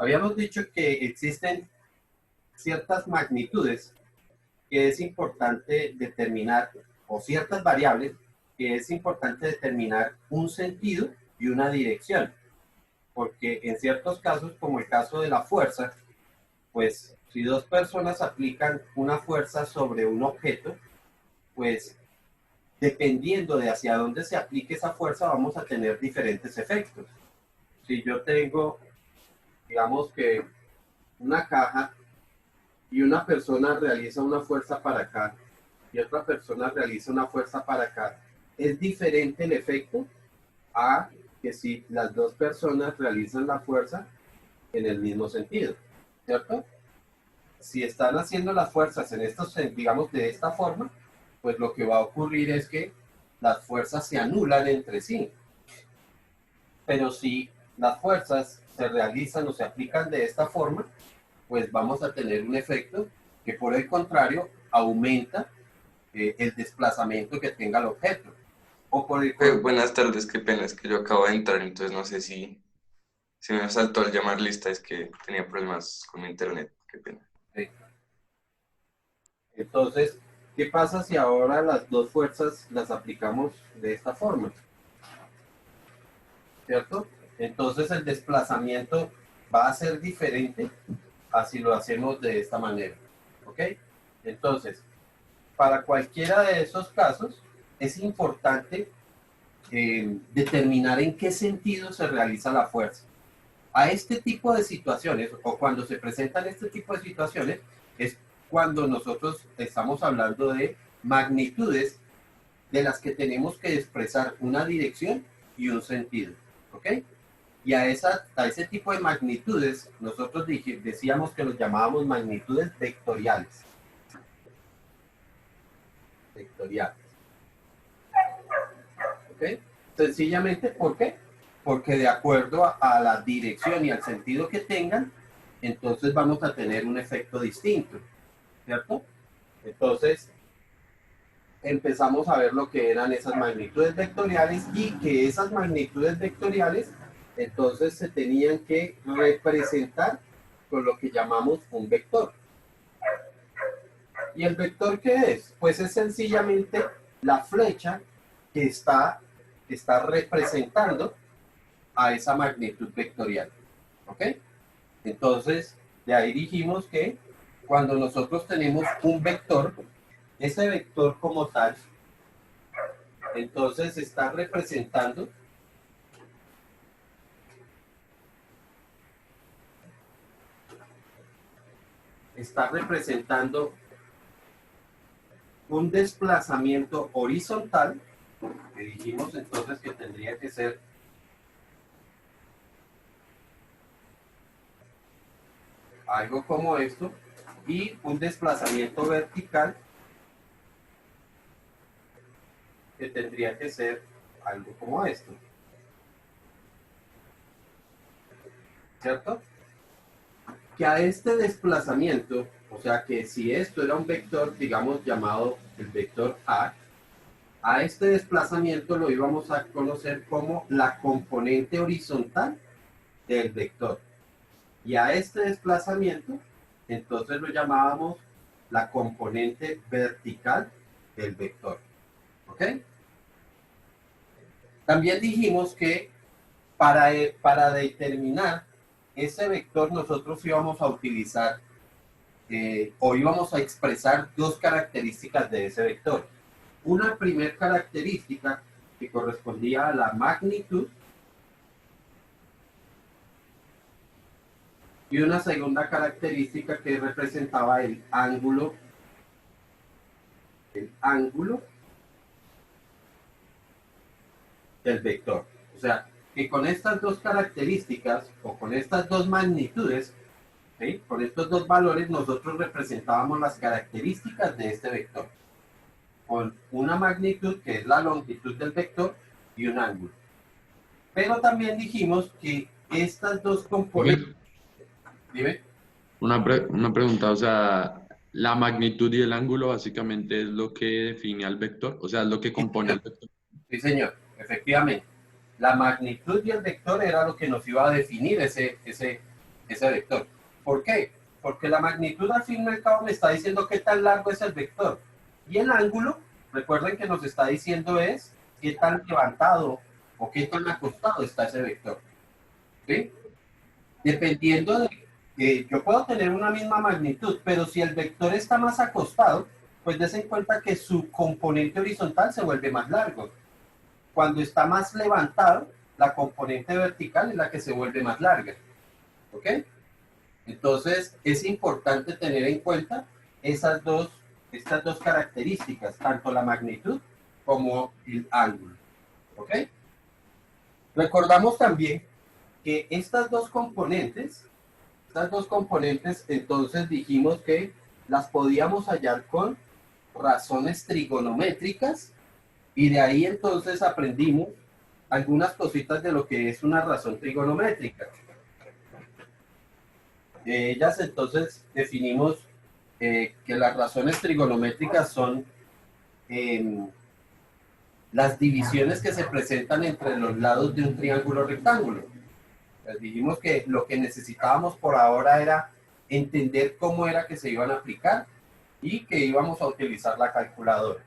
Habíamos dicho que existen ciertas magnitudes que es importante determinar, o ciertas variables que es importante determinar un sentido y una dirección, porque en ciertos casos, como el caso de la fuerza, pues si dos personas aplican una fuerza sobre un objeto, pues dependiendo de hacia dónde se aplique esa fuerza, vamos a tener diferentes efectos. Si yo tengo, digamos que una caja y una persona realiza una fuerza para acá y otra persona realiza una fuerza para acá, es diferente el efecto a que si las dos personas realizan la fuerza en el mismo sentido, ¿cierto? Si están haciendo las fuerzas en estos, digamos, de esta forma, pues lo que va a ocurrir es que las fuerzas se anulan entre sí. Pero si las fuerzas se realizan o se aplican de esta forma, pues vamos a tener un efecto que por el contrario aumenta el desplazamiento que tenga el objeto. O por el Buenas tardes, qué pena, es que yo acabo de entrar, entonces no sé si me saltó al llamar lista, es que tenía problemas con mi internet, qué pena. Entonces, ¿qué pasa si ahora las dos fuerzas las aplicamos de esta forma? ¿Cierto? Entonces el desplazamiento va a ser diferente a si lo hacemos de esta manera. ¿Ok? Entonces, para cualquiera de esos casos, es importante determinar en qué sentido se realiza la fuerza. A este tipo de situaciones, o cuando se presentan este tipo de situaciones, es cuando nosotros estamos hablando de magnitudes de las que tenemos que expresar una dirección y un sentido. ¿Ok? Y a ese tipo de magnitudes, nosotros decíamos que los llamábamos magnitudes vectoriales. Vectoriales. ¿Ok? Sencillamente, ¿por qué? Porque de acuerdo a la dirección y al sentido que tengan, entonces vamos a tener un efecto distinto, ¿cierto? Entonces, empezamos a ver lo que eran esas magnitudes vectoriales y que esas magnitudes vectoriales entonces se tenían que representar con lo que llamamos un vector. ¿Y el vector qué es? Pues es sencillamente la flecha que está representando a esa magnitud vectorial. ¿Ok? Entonces, de ahí dijimos que cuando nosotros tenemos un vector, ese vector como tal, entonces está representando un desplazamiento horizontal, que dijimos entonces que tendría que ser algo como esto, y un desplazamiento vertical, que tendría que ser algo como esto, ¿cierto? Que a este desplazamiento, o sea que si esto era un vector, digamos, llamado el vector a este desplazamiento lo íbamos a conocer como la componente horizontal del vector. Y a este desplazamiento, entonces lo llamábamos la componente vertical del vector. ¿Ok? También dijimos que para determinar ese vector nosotros íbamos a utilizar o íbamos a expresar dos características de ese vector. Una primera característica que correspondía a la magnitud y una segunda característica que representaba el ángulo del vector. O sea, que con estas dos características o con estas dos magnitudes, ¿sí? Con estos dos valores nosotros representábamos las características de este vector, con una magnitud que es la longitud del vector y un ángulo. Pero también dijimos que estas dos componentes, Profe, dime, una pregunta, o sea, la magnitud y el ángulo básicamente es lo que define al vector, o sea, es lo que sí compone señor, al vector. sí señor, efectivamente. La magnitud y el vector era lo que nos iba a definir ese vector. ¿Por qué? Porque la magnitud al fin y al cabo me está diciendo qué tan largo es el vector. Y el ángulo, recuerden que nos está diciendo es qué tan levantado o qué tan acostado está ese vector. ¿Sí? Dependiendo de que yo puedo tener una misma magnitud, pero si el vector está más acostado, pues des en cuenta que su componente horizontal se vuelve más largo. Cuando está más levantado, la componente vertical es la que se vuelve más larga. ¿Ok? Entonces, es importante tener en cuenta estas dos características, tanto la magnitud como el ángulo. ¿Ok? Recordamos también que estas dos componentes, entonces dijimos que las podíamos hallar con razones trigonométricas, y de ahí entonces aprendimos algunas cositas de lo que es una razón trigonométrica. De ellas entonces definimos que las razones trigonométricas son las divisiones que se presentan entre los lados de un triángulo rectángulo. Les dijimos que lo que necesitábamos por ahora era entender cómo era que se iban a aplicar y que íbamos a utilizar la calculadora.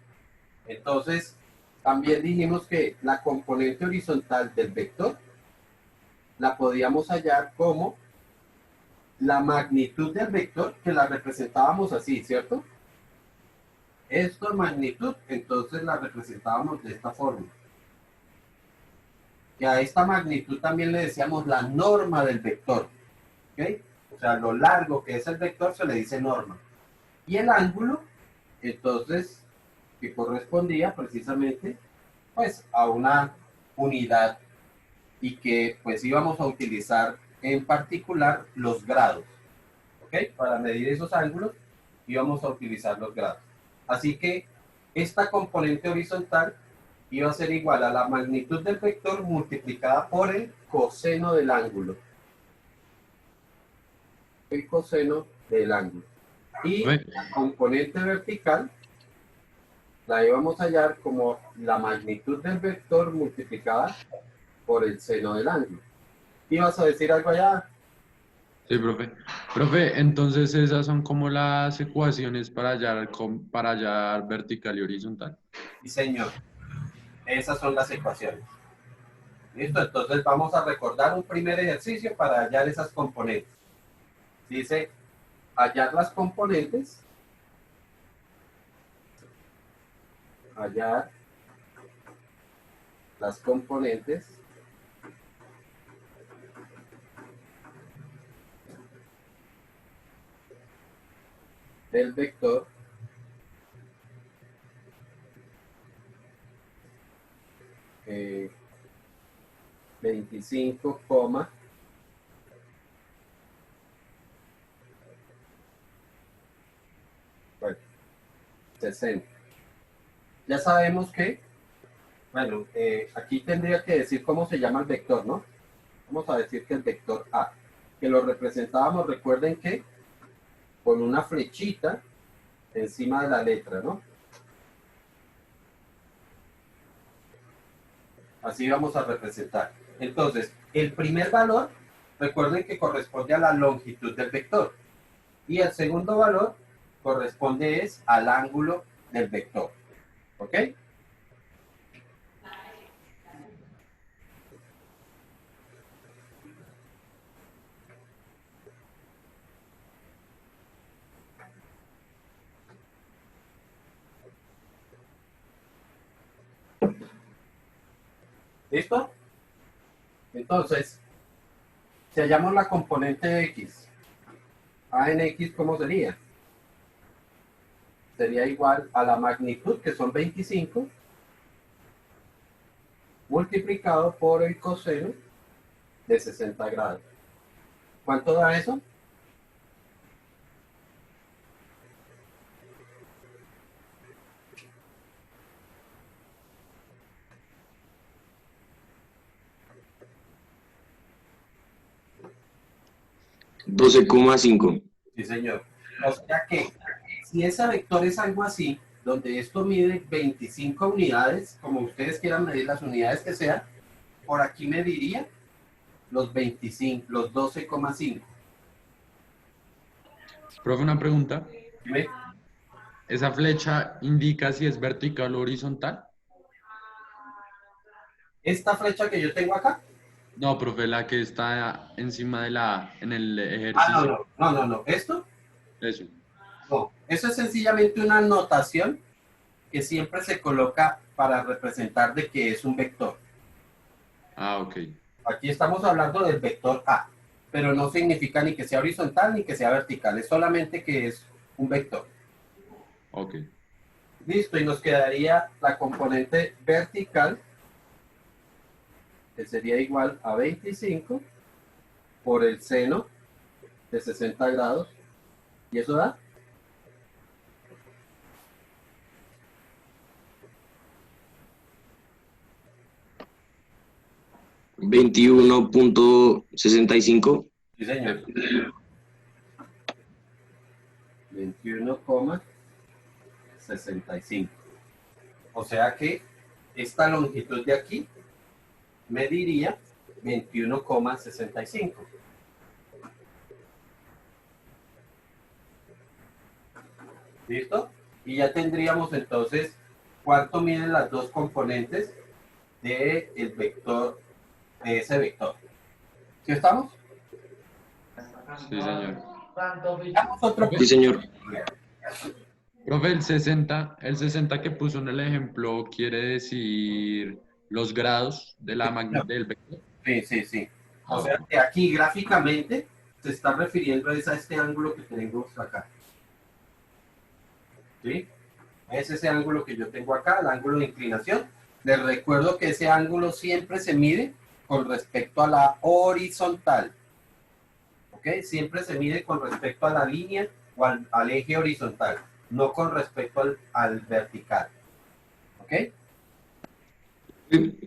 Entonces, también dijimos que la componente horizontal del vector la podíamos hallar como la magnitud del vector, que la representábamos así, ¿cierto? Esto es magnitud, entonces la representábamos de esta forma. Y a esta magnitud también le decíamos la norma del vector. ¿Ok? O sea, lo largo que es el vector se le dice norma. Y el ángulo, entonces, que correspondía precisamente pues a una unidad y que pues íbamos a utilizar en particular los grados. ¿Ok? Para medir esos ángulos íbamos a utilizar los grados. Así que esta componente horizontal iba a ser igual a la magnitud del vector multiplicada por el coseno del ángulo. El coseno del ángulo. Y la componente vertical la íbamos a hallar como la magnitud del vector multiplicada por el seno del ángulo. ¿Ibas a decir algo allá? Sí, profe. Profe, entonces esas son como las ecuaciones para hallar vertical y horizontal. Sí, señor. Esas son las ecuaciones. ¿Listo? Entonces vamos a recordar un primer ejercicio para hallar esas componentes. Dice, hallar las componentes. Hallar las componentes del vector eh, 25, bueno, 60. Ya sabemos que, bueno, aquí tendría que decir cómo se llama el vector, ¿no? Vamos a decir que el vector A, que lo representábamos, recuerden que con una flechita encima de la letra, ¿no? Así vamos a representar. Entonces, el primer valor, recuerden que corresponde a la longitud del vector. Y el segundo valor corresponde al ángulo del vector. ¿Ok? ¿Listo? Entonces, si hallamos la componente x, a en x, ¿cómo sería? Sería igual a la magnitud, que son 25, multiplicado por el coseno de 60 grados. ¿Cuánto da eso? $12,5. Sí, señor. O sea que si ese vector es algo así, donde esto mide 25 unidades, como ustedes quieran medir las unidades que sean, por aquí mediría los 25, los 12,5. Profe, una pregunta. Dime. ¿Esa flecha indica si es vertical o horizontal? Esta flecha que yo tengo acá. No, profe, la que está encima de la A en el Ah, no, ejercicio. no, no, no, no. Esto, Eso. no. Eso es sencillamente una notación que siempre se coloca para representar de que es un vector. Ah, ok. Aquí estamos hablando del vector A, pero no significa ni que sea horizontal ni que sea vertical, es solamente que es un vector. Ok. Listo, y nos quedaría la componente vertical, que sería igual a 25 por el seno de 60 grados, y eso da 21.65. sí, señor, 21,65. O sea que esta longitud de aquí mediría 21,65. ¿Listo? Y ya tendríamos entonces cuánto miden las dos componentes del vector, de ese vector. ¿Sí estamos? Sí, señor. Veamos otro Sí, señor. Profe, el 60 que puso en el ejemplo quiere decir los grados de la del vector. Sí, sí, sí. O Ah, sea ok. que aquí gráficamente se está refiriendo a este ángulo que tenemos acá. ¿Sí? Es ese ángulo que yo tengo acá, el ángulo de inclinación. Les recuerdo que ese ángulo siempre se mide con respecto a la horizontal. ¿Ok? Siempre se mide con respecto a la línea o al eje horizontal, no con respecto al vertical. ¿Ok?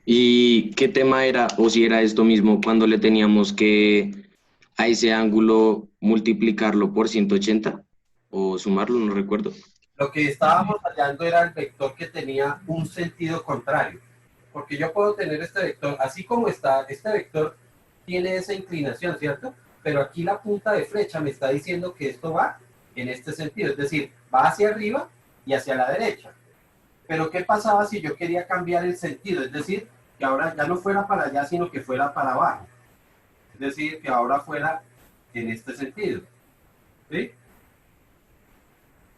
¿Y qué tema era, o si era esto mismo, cuando le teníamos que a ese ángulo multiplicarlo por 180 o sumarlo? No recuerdo. Lo que estábamos hallando era el vector que tenía un sentido contrario. Porque yo puedo tener este vector, así como está, este vector tiene esa inclinación, ¿cierto? Pero aquí la punta de flecha me está diciendo que esto va en este sentido, es decir, va hacia arriba y hacia la derecha. Pero ¿qué pasaba si yo quería cambiar el sentido? Es decir, que ahora ya no fuera para allá, sino que fuera para abajo. Es decir, que ahora fuera en este sentido. ¿Sí?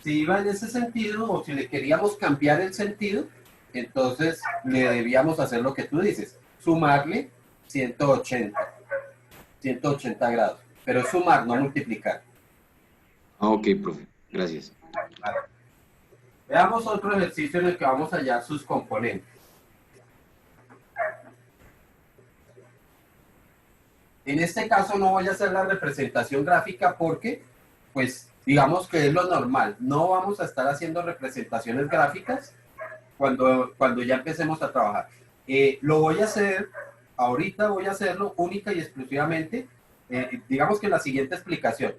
Si iba en ese sentido o si le queríamos cambiar el sentido, entonces le debíamos hacer lo que tú dices, sumarle 180 grados, pero sumar, no multiplicar. Ah, ok, profe. Gracias. Vale. Veamos otro ejercicio en el que vamos a hallar sus componentes. En este caso no voy a hacer la representación gráfica porque, pues, digamos que es lo normal. No vamos a estar haciendo representaciones gráficas cuando ya empecemos a trabajar. Lo voy a hacer, ahorita voy a hacerlo única y exclusivamente, digamos que la siguiente explicación,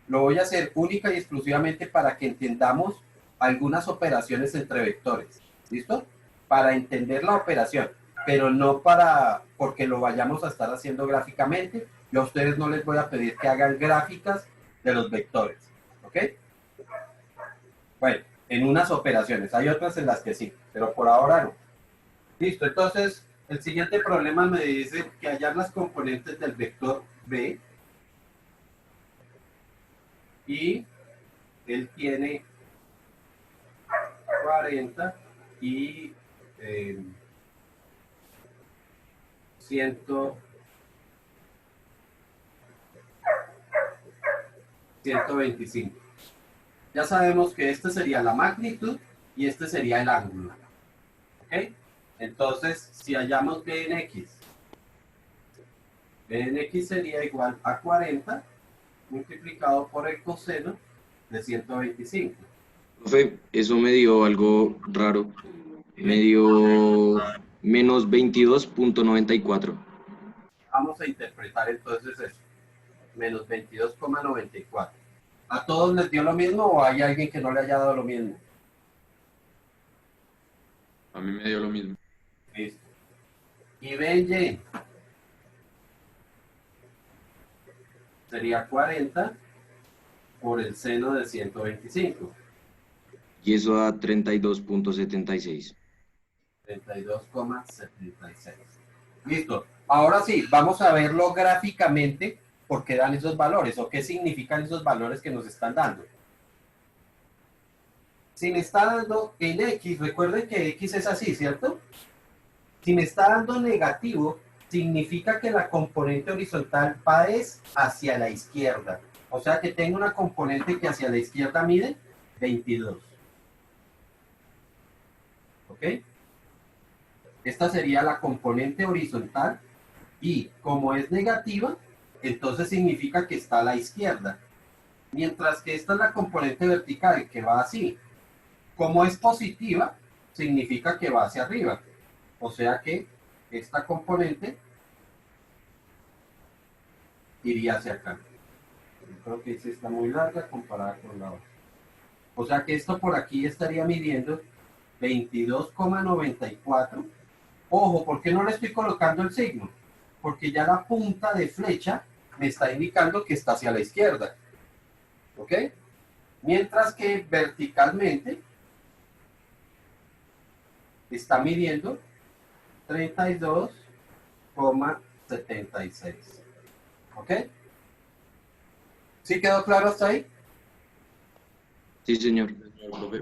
lo voy a hacer única y exclusivamente para que entendamos algunas operaciones entre vectores, ¿listo? Para entender la operación, pero no porque lo vayamos a estar haciendo gráficamente. Yo a ustedes no les voy a pedir que hagan gráficas de los vectores, ¿ok? Bueno, en unas operaciones, hay otras en las que sí, pero por ahora no. Listo, entonces el siguiente problema me dice que hallar las componentes del vector B y él tiene 40 y 100, 125. Ya sabemos que este sería la magnitud y este sería el ángulo. ¿Ok? Entonces, si hallamos B en X sería igual a 40 multiplicado por el coseno de 125. Profe, eso me dio algo raro. Me Dime, dio menos 22.94. vamos a interpretar entonces eso. Menos 22,94. ¿A todos les dio lo mismo o hay alguien que no le haya dado lo mismo? A mí me dio lo mismo. Listo. Y B en Y sería 40 por el seno de 125. Y eso da 32.76. 32,76. Listo. Ahora sí, vamos a verlo gráficamente por qué dan esos valores o qué significan esos valores que nos están dando. Si me está dando en X, recuerden que X es así, ¿cierto? Si me está dando negativo, significa que la componente horizontal va es hacia la izquierda. O sea que tengo una componente que hacia la izquierda mide 22. ¿Ok? Esta sería la componente horizontal y como es negativa, entonces significa que está a la izquierda. Mientras que esta es la componente vertical que va así. Como es positiva, significa que va hacia arriba. O sea que esta componente iría hacia acá. Yo creo que esta está muy larga comparada con la otra. O sea que esto por aquí estaría midiendo 22,94. Ojo, ¿por qué no le estoy colocando el signo? Porque ya la punta de flecha me está indicando que está hacia la izquierda. ¿Ok? Mientras que verticalmente está midiendo 32,76. ¿Ok? ¿Sí quedó claro hasta ahí? Sí, señor.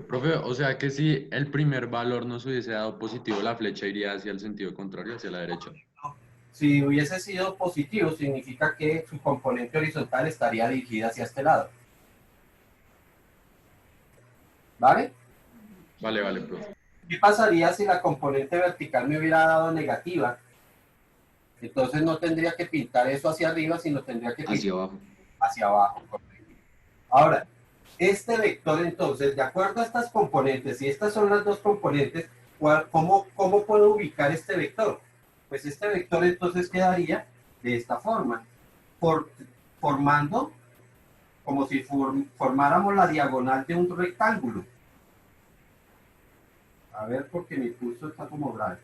Profe, o sea que si el primer valor nos hubiese dado positivo, la flecha iría hacia el sentido contrario, hacia la derecha. Si hubiese sido positivo, significa que su componente horizontal estaría dirigida hacia este lado. ¿Vale? Vale, profe. ¿Qué pasaría si la componente vertical me hubiera dado negativa? Entonces no tendría que pintar eso hacia arriba, sino tendría que pintar Hacia abajo. hacia abajo. Correcto. Ahora, este vector entonces, de acuerdo a estas componentes, y estas son las dos componentes, ¿cómo puedo ubicar este vector? Pues este vector entonces quedaría de esta forma, formando como si formáramos la diagonal de un rectángulo. A ver, porque mi pulso está como grave.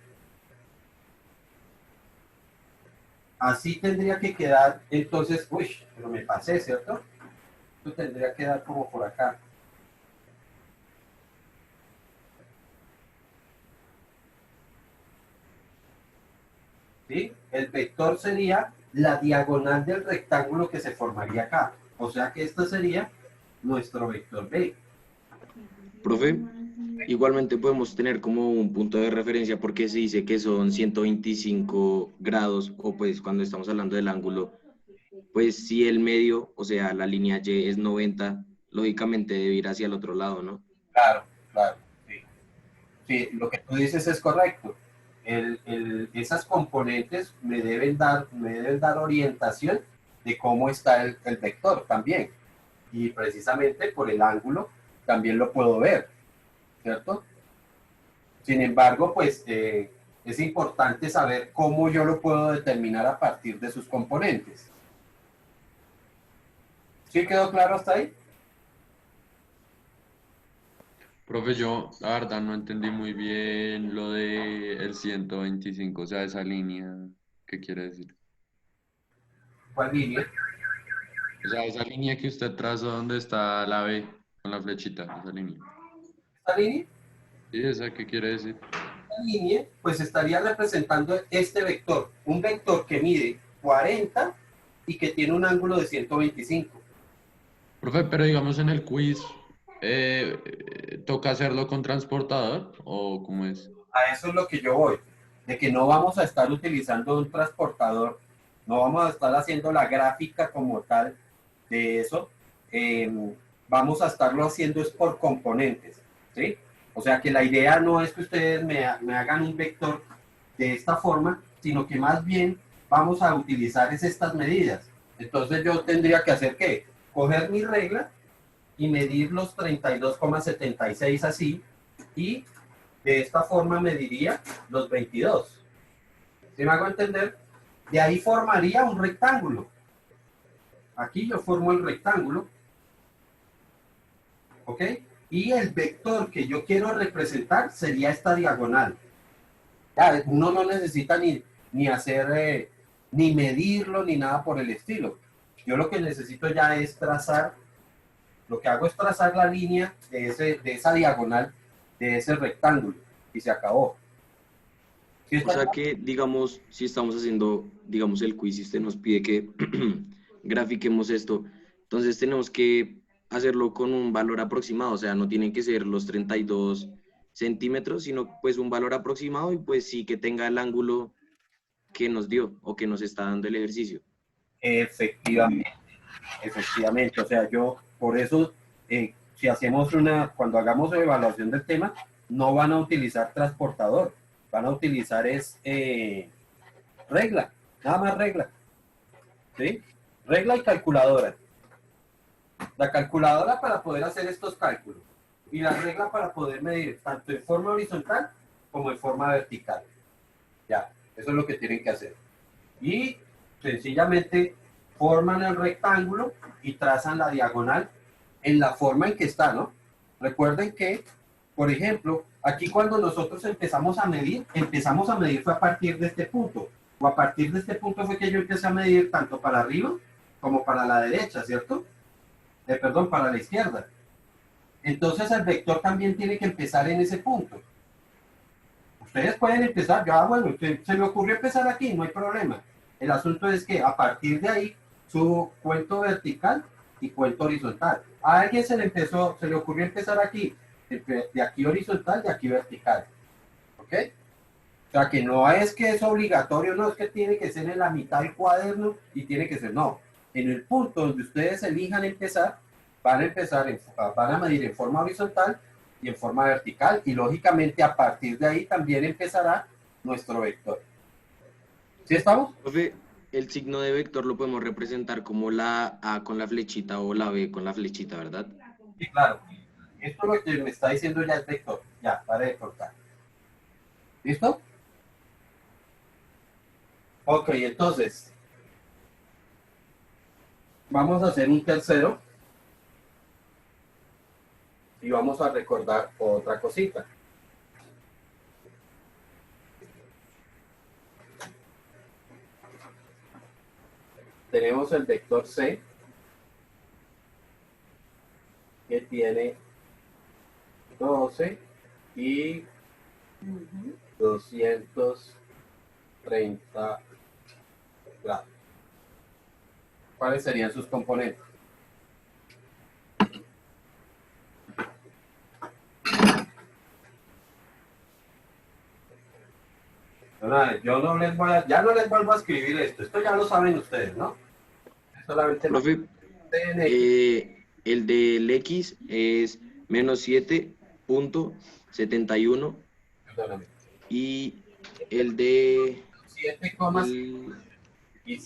Así tendría que quedar, entonces, uy, pero me pasé, ¿cierto? Esto tendría que dar como por acá. ¿Sí? El vector sería la diagonal del rectángulo que se formaría acá. O sea que esto sería nuestro vector B. Profe, igualmente podemos tener como un punto de referencia porque se dice que son 125 grados o pues cuando estamos hablando del ángulo, pues si el medio, o sea, la línea Y es 90, lógicamente debe ir hacia el otro lado, ¿no? Claro, claro. Sí. Sí, lo que tú dices es correcto. Esas componentes me deben dar orientación de cómo está el vector también. Y precisamente por el ángulo también lo puedo ver, ¿cierto? Sin embargo, pues es importante saber cómo yo lo puedo determinar a partir de sus componentes. ¿Sí quedó claro hasta ahí? Profe, yo la verdad no entendí muy bien lo de el 125, o sea, esa línea, ¿qué quiere decir? ¿Cuál línea? O sea, esa línea que usted trazó donde está la B con la flechita, esa línea. ¿Esta línea? ¿Y esa qué quiere decir? Esta línea pues estaría representando este vector, un vector que mide 40 y que tiene un ángulo de 125. Profe, pero digamos en el quiz, ¿toca hacerlo con transportador o cómo es? A eso es lo que yo voy, de que no vamos a estar utilizando un transportador, no vamos a estar haciendo la gráfica como tal de eso, vamos a estarlo haciendo es por componentes, ¿sí? O sea que la idea no es que ustedes me hagan un vector de esta forma, sino que más bien vamos a utilizar estas medidas. Entonces yo tendría que hacer ¿qué? Coger mi regla y medir los 32,76 así, y de esta forma mediría los 22. ¿Sí me hago entender? De ahí formaría un rectángulo. Aquí yo formo el rectángulo. ¿Ok? Y el vector que yo quiero representar sería esta diagonal. Ya, uno no necesita ni hacer, ni medirlo, ni nada por el estilo. Yo lo que necesito ya es trazar Lo que hago es trazar la línea de esa diagonal, de ese rectángulo, y se acabó. ¿Sí O está sea claro? que, digamos, si estamos haciendo, digamos, el quiz y usted nos pide que grafiquemos esto, entonces tenemos que hacerlo con un valor aproximado, o sea, no tienen que ser los 32 centímetros, sino pues un valor aproximado y pues sí que tenga el ángulo que nos dio o que nos está dando el ejercicio. Efectivamente, efectivamente. O sea, yo, por eso, si hacemos cuando hagamos evaluación del tema, no van a utilizar transportador, van a utilizar regla, nada más regla, ¿sí? Regla y calculadora. La calculadora para poder hacer estos cálculos y la regla para poder medir tanto en forma horizontal como en forma vertical. Ya, eso es lo que tienen que hacer. Y sencillamente forman el rectángulo y trazan la diagonal en la forma en que está, ¿no? Recuerden que, por ejemplo, aquí cuando nosotros empezamos a medir fue a partir de este punto. O a partir de este punto fue que yo empecé a medir tanto para arriba como para la derecha, ¿cierto? Perdón, para la izquierda. Entonces el vector también tiene que empezar en ese punto. Ustedes pueden empezar, bueno, se me ocurrió empezar aquí, no hay problema. El asunto es que a partir de ahí subo cuento vertical y cuento horizontal. A alguien se le ocurrió empezar aquí, de aquí horizontal, de aquí vertical. ¿Ok? O sea que no es que es obligatorio, no es que tiene que ser en la mitad del cuaderno y tiene que ser, no. En el punto donde ustedes elijan empezar, van a medir en forma horizontal y en forma vertical y lógicamente a partir de ahí también empezará nuestro vector. ¿Sí estamos? Profe, el signo de vector lo podemos representar como la A con la flechita o la B con la flechita, ¿verdad? Sí, claro. Esto lo que me está diciendo ya es vector. Ya, pare de cortar. ¿Listo? Ok, entonces, vamos a hacer un tercero y vamos a recordar otra cosita. Tenemos el vector C que tiene 12 y 230 grados. ¿Cuáles serían sus componentes? Yo no les ya no les vuelvo a escribir esto ya lo saben ustedes, ¿no? Solamente Profe, el del X es menos 7.71 perdóname, y el de 7,7 el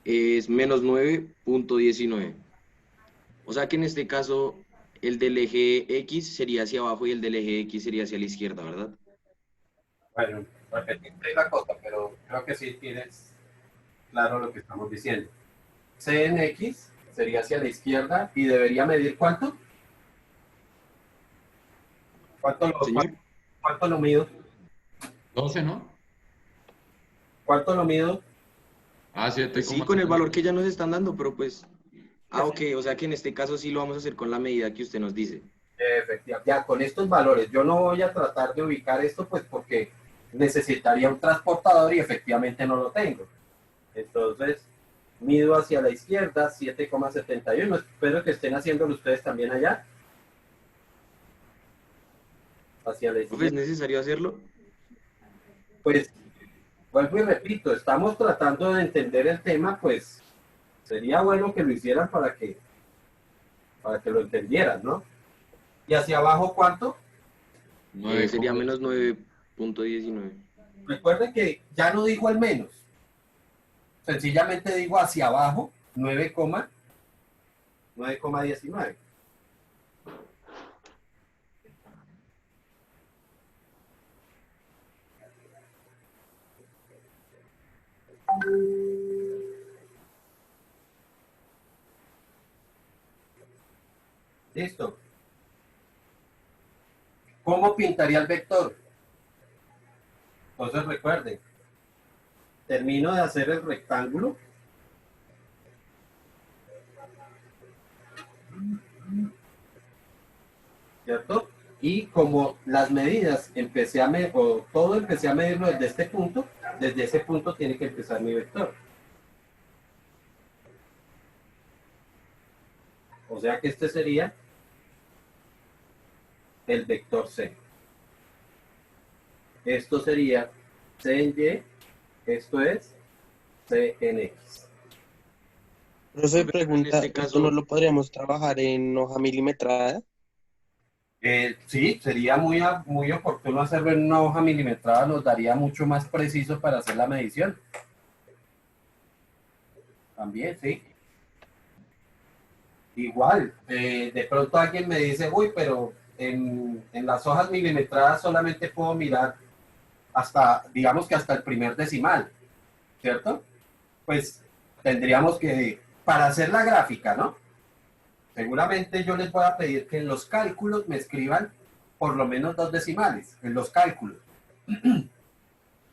es menos 9.19. O sea que en este caso el del eje X sería hacia abajo y el del eje X sería hacia la izquierda, ¿verdad? bueno, repetiste la cosa, pero creo que sí tienes claro lo que estamos diciendo. C en X sería hacia la izquierda y debería medir ¿cuánto? Señor. ¿Cuánto lo mido? 12, ¿no? ¿Cuánto lo mido? Ah, Pues sí, con el valor 7,70. que ya nos están dando, pero pues... Ah, ok, o sea que en este caso sí lo vamos a hacer con la medida que usted nos dice. Efectivamente, ya con estos valores, yo no voy a tratar de ubicar esto, pues porque necesitaría un transportador y efectivamente no lo tengo. Entonces, mido hacia la izquierda 7,71. Espero que estén haciéndolo ustedes también allá. Hacia la Profe, ¿es izquierda. necesario hacerlo? Pues, vuelvo y repito, estamos tratando de entender el tema, pues sería bueno que lo hicieran para que lo entendieran, ¿no? Y hacia abajo, ¿cuánto? Sería 9,19. menos 9.19. Recuerden que ya no digo al menos, sencillamente digo hacia abajo, 9,19. Listo. ¿Cómo pintaría el vector? Entonces recuerden, termino de hacer el rectángulo ¿cierto? Y como las medidas empecé a medir, o todo empecé a medirlo desde este punto, desde ese punto tiene que empezar mi vector. O sea que este sería el vector C. Esto sería C en Y, esto es C en X. Profe, En pregunta, este ¿esto caso, no lo podríamos trabajar en hoja milimetrada? Sí, sería muy oportuno hacerlo en una hoja milimetrada, nos daría mucho más preciso para hacer la medición. También, sí. Igual, de pronto alguien me dice, uy, pero en las hojas milimetradas solamente puedo mirar hasta, digamos que hasta el primer decimal, ¿cierto? Pues tendríamos que, para hacer la gráfica, ¿no? Seguramente yo les voy a pedir que en los cálculos me escriban por lo menos 2 decimales, en los cálculos.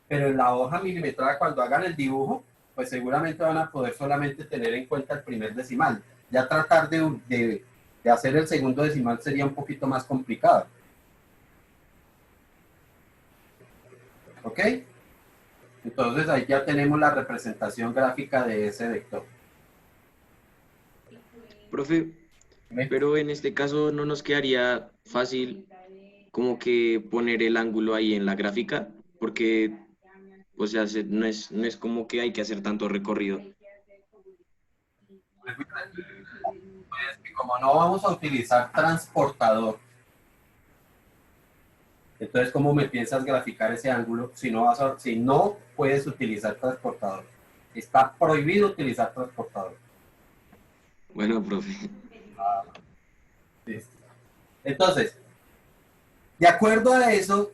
Pero en la hoja milimetrada, cuando hagan el dibujo, pues seguramente van a poder solamente tener en cuenta el primer decimal. Ya tratar de hacer el segundo decimal sería un poquito más complicado. ¿Ok? Entonces ahí ya tenemos la representación gráfica de ese vector. profe, pero en este caso no nos quedaría fácil como que poner el ángulo ahí en la gráfica, porque, o sea, no es como que hay que hacer tanto recorrido. Pues que como no vamos a utilizar transportador, entonces ¿cómo me piensas graficar ese ángulo si no puedes utilizar transportador? Está prohibido utilizar transportador. Bueno, profe, Listo. Entonces, de acuerdo a eso,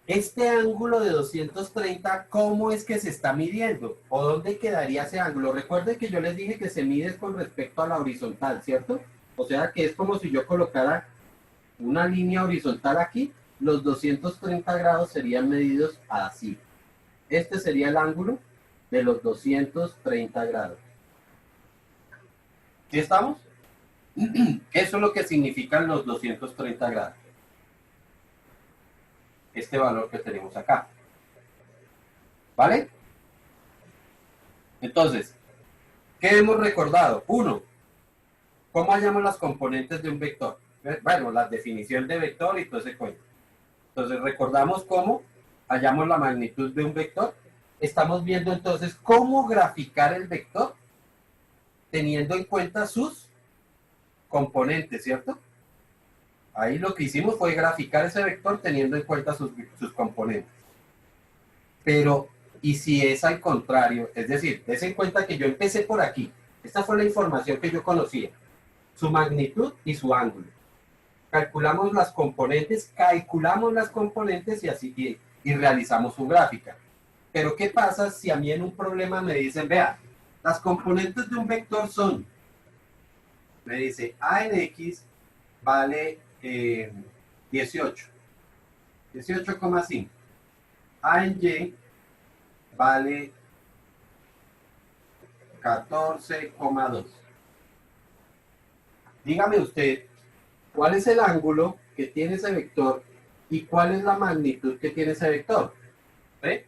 este ángulo de 230, ¿cómo es que se está midiendo? ¿O dónde quedaría ese ángulo? Recuerden que yo les dije que se mide con respecto a la horizontal, ¿cierto? O sea que es como si yo colocara una línea horizontal aquí, los 230 grados serían medidos así. Este sería el ángulo de los 230 grados. ¿Sí estamos? Eso es lo que significan los 230 grados. Este valor que tenemos acá. ¿Vale? Entonces, ¿qué hemos recordado? Uno, ¿cómo hallamos las componentes de un vector? Bueno, la definición de vector y todo ese cuento. Entonces, recordamos cómo hallamos la magnitud de un vector. Estamos viendo entonces cómo graficar el vector teniendo en cuenta sus componentes, ¿cierto? Ahí lo que hicimos fue graficar ese vector teniendo en cuenta sus componentes. Pero, ¿y si es al contrario? Es decir, des en cuenta que yo empecé por aquí. Esta fue la información que yo conocía. Su magnitud y su ángulo. Calculamos las componentes y así y realizamos su gráfica. Pero, ¿qué pasa si a mí en un problema me dicen, vea, las componentes de un vector son, me dice, A en X vale 18, 18,5. A en Y vale 14,2. Dígame usted, ¿cuál es el ángulo que tiene ese vector y cuál es la magnitud que tiene ese vector? ¿Ve?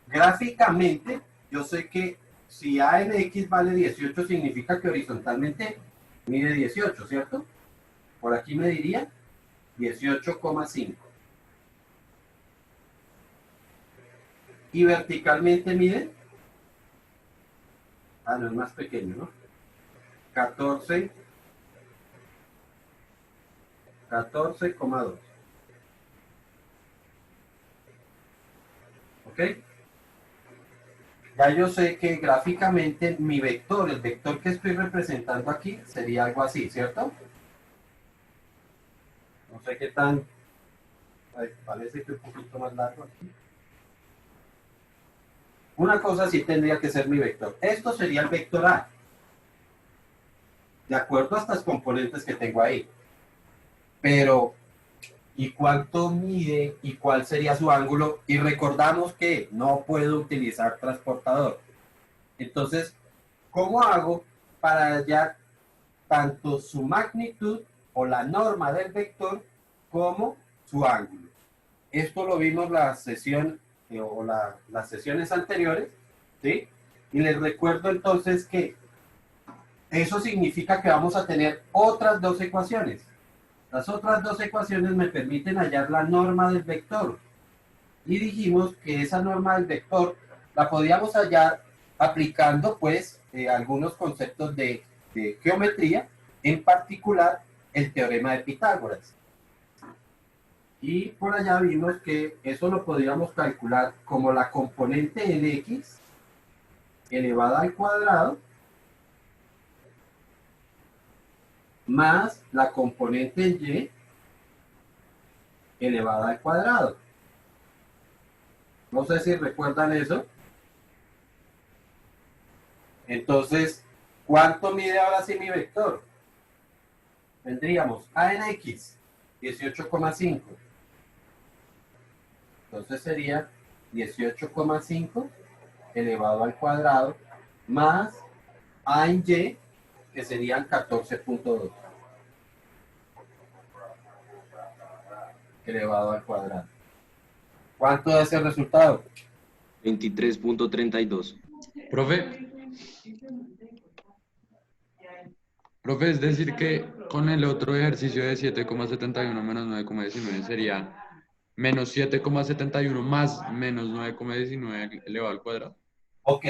Gráficamente, yo sé que si A en X vale 18, significa que horizontalmente mide 18, ¿cierto? Por aquí me diría 18,5. Y verticalmente mide, no es más pequeño, ¿no? 14,2. ¿Ok? Ya yo sé que gráficamente mi vector, el vector que estoy representando aquí, sería algo así, ¿cierto? No sé qué tan... Parece que es un poquito más largo aquí. Una cosa sí tendría que ser mi vector. Esto sería el vector A. De acuerdo a estas componentes que tengo ahí. Pero, ¿y cuánto mide y cuál sería su ángulo? Y recordamos que no puedo utilizar transportador. Entonces, ¿cómo hago para hallar tanto su magnitud o la norma del vector como su ángulo. Esto lo vimos la sesión las sesiones anteriores, ¿sí? Y les recuerdo entonces que eso significa que vamos a tener otras dos ecuaciones. Las otras dos ecuaciones me permiten hallar la norma del vector. Y dijimos que esa norma del vector la podíamos hallar aplicando pues algunos conceptos de geometría, en particular el teorema de Pitágoras. Y por allá vimos que eso lo podíamos calcular como la componente en X elevada al cuadrado más la componente en Y elevada al cuadrado. No sé si recuerdan eso. Entonces, ¿cuánto mide ahora sí mi vector? Tendríamos A en X, 18,5. Entonces sería 18,5 elevado al cuadrado más A en Y, que serían 14,2 elevado al cuadrado. ¿Cuánto da ese resultado? 23.32. Profe, es decir que con el otro ejercicio de 7,71 menos 9,19 sería menos 7,71 más menos 9,19 elevado al cuadrado. Ok.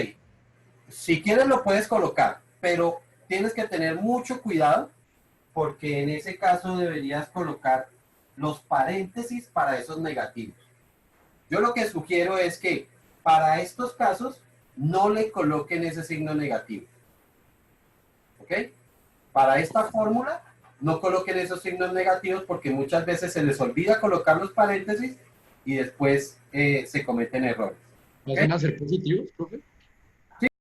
Si quieres lo puedes colocar, pero tienes que tener mucho cuidado porque en ese caso deberías colocar los paréntesis para esos negativos. Yo lo que sugiero es que para estos casos no le coloquen ese signo negativo. ¿Ok? Para esta fórmula no coloquen esos signos negativos porque muchas veces se les olvida colocar los paréntesis y después se cometen errores. ¿Hacen hacer positivos, profe?